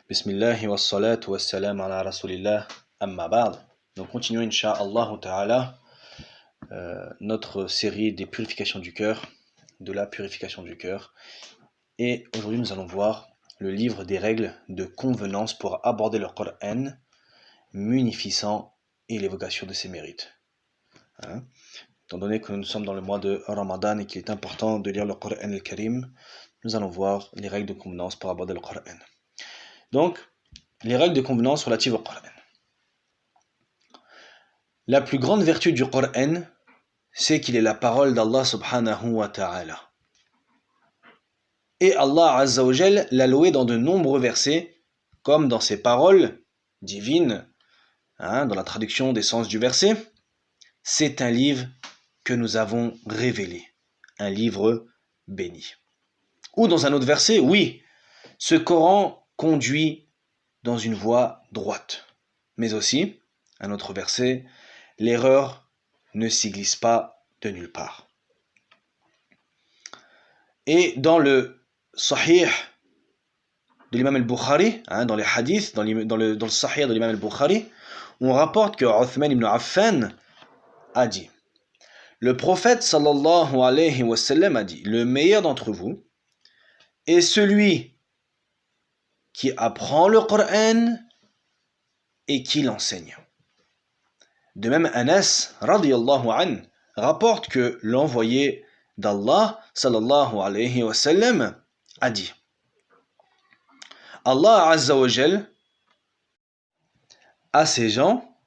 Bismillahi wa salatu wa salam ala rasulillah amma ba'd. Donc continuons insha'Allah ta'ala notre série des purifications du cœur, de la purification du cœur. Et aujourd'hui nous allons voir le livre des règles de convenance pour aborder le Coran, munificent et l'évocation de ses mérites. Étant donné que nous sommes dans le mois de Ramadan et qu'il est important de lire le Coran al-Karim, nous allons voir les règles de convenance pour aborder le Coran. Donc, les règles de convenance relatives au Coran. La plus grande vertu du Coran, c'est qu'il est la parole d'Allah subhanahu wa ta'ala. Et Allah azza wa jal l'a loué dans de nombreux versets, comme dans ses paroles divines, dans la traduction des sens du verset. C'est un livre que nous avons révélé, un livre béni. Ou dans un autre verset, oui, ce Coran conduit dans une voie droite. Mais aussi, un autre verset, l'erreur ne s'y glisse pas de nulle part. Et dans le Sahih de l'imam al-Bukhari, dans les hadiths, dans le Sahih de l'imam al-Bukhari, on rapporte que Uthman ibn Affan a dit, le prophète sallallahu alayhi wa sallam a dit, le meilleur d'entre vous est celui qui apprend le Coran et qui l'enseigne. De même, Anas radiyallahu an rapporte que l'envoyé d'Allah sallallahu alayhi wa sallam a dit, Allah azza wa jal a ces gens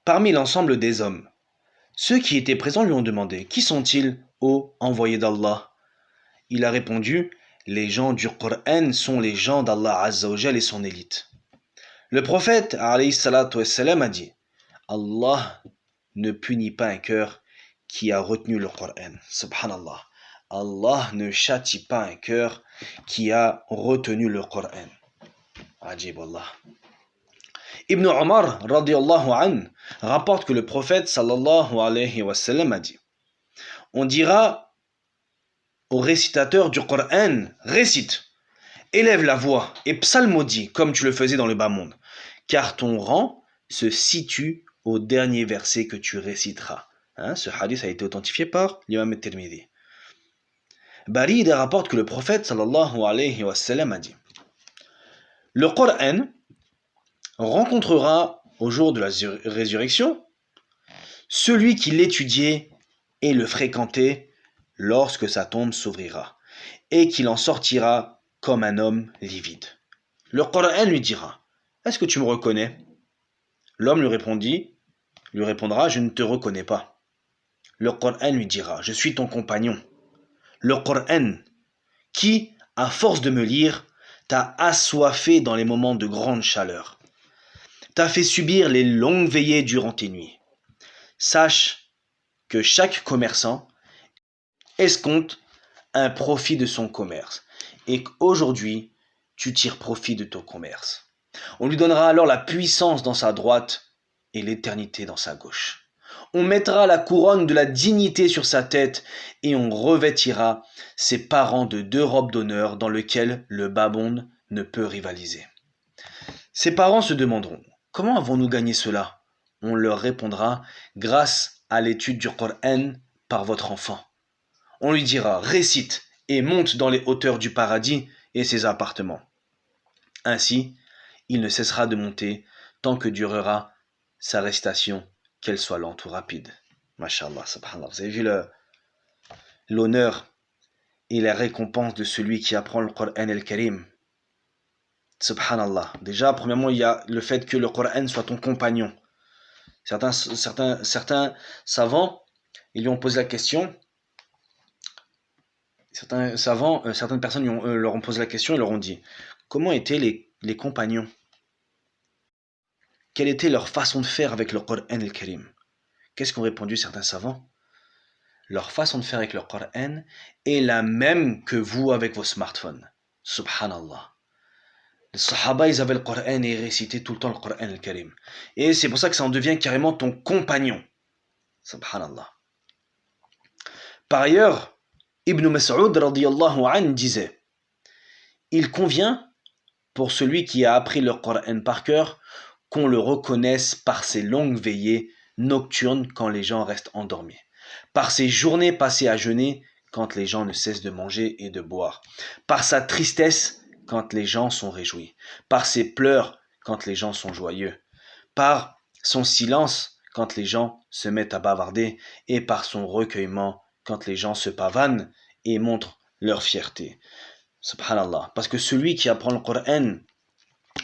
parmi l'ensemble des hommes. Ceux qui étaient présents lui ont demandé, qui sont-ils, ô envoyé d'Allah? Il a répondu, les gens du Coran sont les gens d'Allah azza wa jal et son élite. Le prophète alayhi salatu wassalam a dit, Allah ne punit pas un cœur qui a retenu le Coran. Subhanallah. Allah ne châtie pas un cœur qui a retenu le Coran. Ajib Allah. Ibn Omar radiyallahu an rapporte que le prophète sallallahu alayhi wa sallam a dit, on dira au récitateur du Coran, récite, élève la voix et psalmodie comme tu le faisais dans le bas monde, car ton rang se situe au dernier verset que tu réciteras. Ce hadith a été authentifié par l'imam al-Tirmidhi. Barid rapporte que le prophète sallallahu alayhi wa sallam a dit, le Coran rencontrera au jour de la résurrection celui qui l'étudiait et le fréquentait lorsque sa tombe s'ouvrira et qu'il en sortira comme un homme livide. Le Coran lui dira, est-ce que tu me reconnais? L'homme lui répondra, je ne te reconnais pas. Le Coran lui dira, je suis ton compagnon. Le Coran qui, à force de me lire, t'a assoiffé dans les moments de grande chaleur, t'a fait subir les longues veillées durant tes nuits. Sache que chaque commerçant escompte un profit de son commerce et qu'aujourd'hui, tu tires profit de ton commerce. On lui donnera alors la puissance dans sa droite et l'éternité dans sa gauche. On mettra la couronne de la dignité sur sa tête et on revêtira ses parents de 2 robes d'honneur dans lesquelles le bas monde ne peut rivaliser. Ses parents se demanderont, comment avons-nous gagné cela? On leur répondra, grâce à l'étude du Coran par votre enfant. On lui dira, récite et monte dans les hauteurs du paradis et ses appartements. Ainsi, il ne cessera de monter tant que durera sa récitation, qu'elle soit lente ou rapide. Masha'Allah, subhanallah. Vous avez vu l'honneur et la récompense de celui qui apprend le Coran al-Karim. Subhanallah. Déjà, premièrement, il y a le fait que le Coran soit ton compagnon. Certains savants, ils lui ont posé la question. Certaines personnes leur ont posé la question et leur ont dit, comment étaient les compagnons? Quelle était leur façon de faire avec le Coran al-Karim? Qu'est-ce qu'ont répondu certains savants? Leur façon de faire avec le Coran est la même que vous avec vos smartphones. Subhanallah. Les Sahaba, ils avaient le Coran et ils récitaient tout le temps le Coran al-Karim. Et c'est pour ça que ça en devient carrément ton compagnon. Subhanallah. Par ailleurs, Ibn Mas'ud radiyallahu an disait, il convient pour celui qui a appris le Coran par cœur, qu'on le reconnaisse par ses longues veillées nocturnes quand les gens restent endormis, par ses journées passées à jeûner quand les gens ne cessent de manger et de boire, par sa tristesse quand les gens sont réjouis, par ses pleurs quand les gens sont joyeux, par son silence quand les gens se mettent à bavarder et par son recueillement quand les gens se pavanent et montrent leur fierté. Subhanallah. Parce que celui qui apprend le Coran,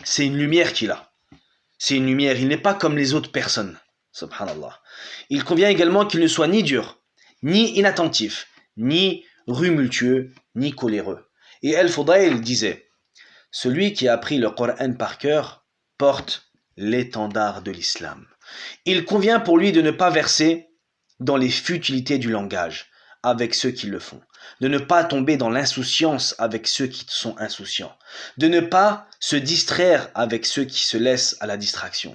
c'est une lumière qu'il a. C'est une lumière. Il n'est pas comme les autres personnes. Subhanallah. Il convient également qu'il ne soit ni dur, ni inattentif, ni rumultueux, ni coléreux. Et Al-Fudayl disait, celui qui a appris le Coran par cœur porte l'étendard de l'islam. Il convient pour lui de ne pas verser dans les futilités du langage avec ceux qui le font, de ne pas tomber dans l'insouciance avec ceux qui sont insouciants, de ne pas se distraire avec ceux qui se laissent à la distraction.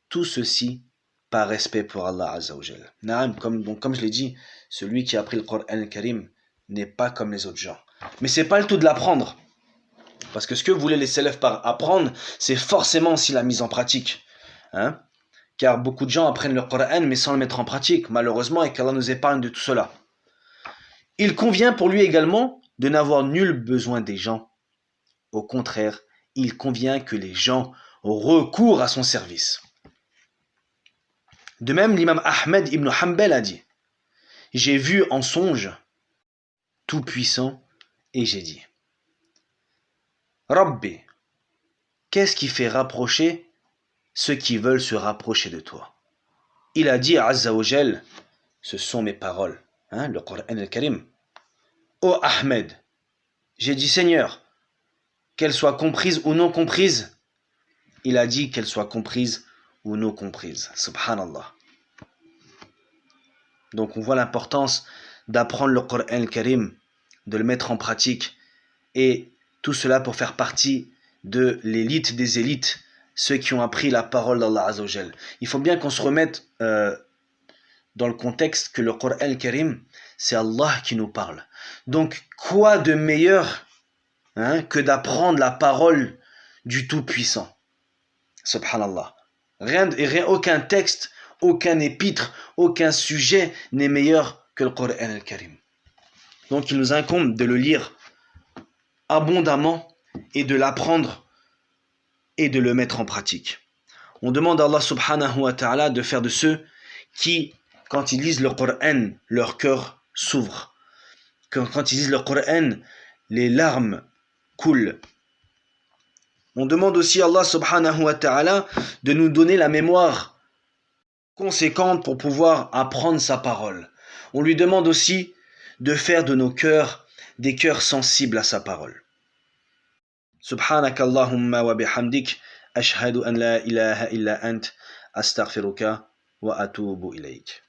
Tout ceci par respect pour Allah Azza wa Jal. Comme je l'ai dit, celui qui a appris le Coran al-Karim n'est pas comme les autres gens. Mais c'est pas le tout de l'apprendre. Parce que ce que voulaient les salafs par apprendre, c'est forcément aussi la mise en pratique. Hein? Car beaucoup de gens apprennent le Coran mais sans le mettre en pratique, malheureusement, et qu'Allah nous épargne de tout cela. Il convient pour lui également de n'avoir nul besoin des gens. Au contraire, il convient que les gens recourent à son service. De même, l'imam Ahmed ibn Hanbal a dit « J'ai vu en songe Tout-Puissant et j'ai dit « Rabbi, qu'est-ce qui fait rapprocher ceux qui veulent se rapprocher de toi ?» Il a dit à Azza wa Jal, ce sont mes paroles, le Coran al-Karim. Ô Ahmed, j'ai dit Seigneur, qu'elles soient comprises ou non comprises. Il a dit qu'elles soient comprises ou non comprises. Subhanallah. Donc on voit l'importance d'apprendre le Coran al-Karim, de le mettre en pratique, et tout cela pour faire partie de l'élite des élites, ceux qui ont appris la parole d'Allah Azza wa Jal. Il faut bien qu'on se remette dans le contexte que le Coran al-Karim, c'est Allah qui nous parle. Donc, quoi de meilleur que d'apprendre la parole du Tout-Puissant? Subhanallah. Aucun texte, aucun épître, aucun sujet n'est meilleur que le Coran al-Karim. Donc, il nous incombe de le lire abondamment et de l'apprendre et de le mettre en pratique. On demande à Allah subhanahu wa ta'ala de faire de ceux qui, quand ils lisent le Coran, leur cœur s'ouvre. Quand ils lisent le Coran, les larmes coulent. On demande aussi à Allah subhanahu wa ta'ala de nous donner la mémoire conséquente pour pouvoir apprendre sa parole. On lui demande aussi de faire de nos cœurs des cœurs sensibles à sa parole. Subhanakallahumma wa bihamdik, ashhadu an la ilaha illa ant, astaghfiruka wa atubu ilayk.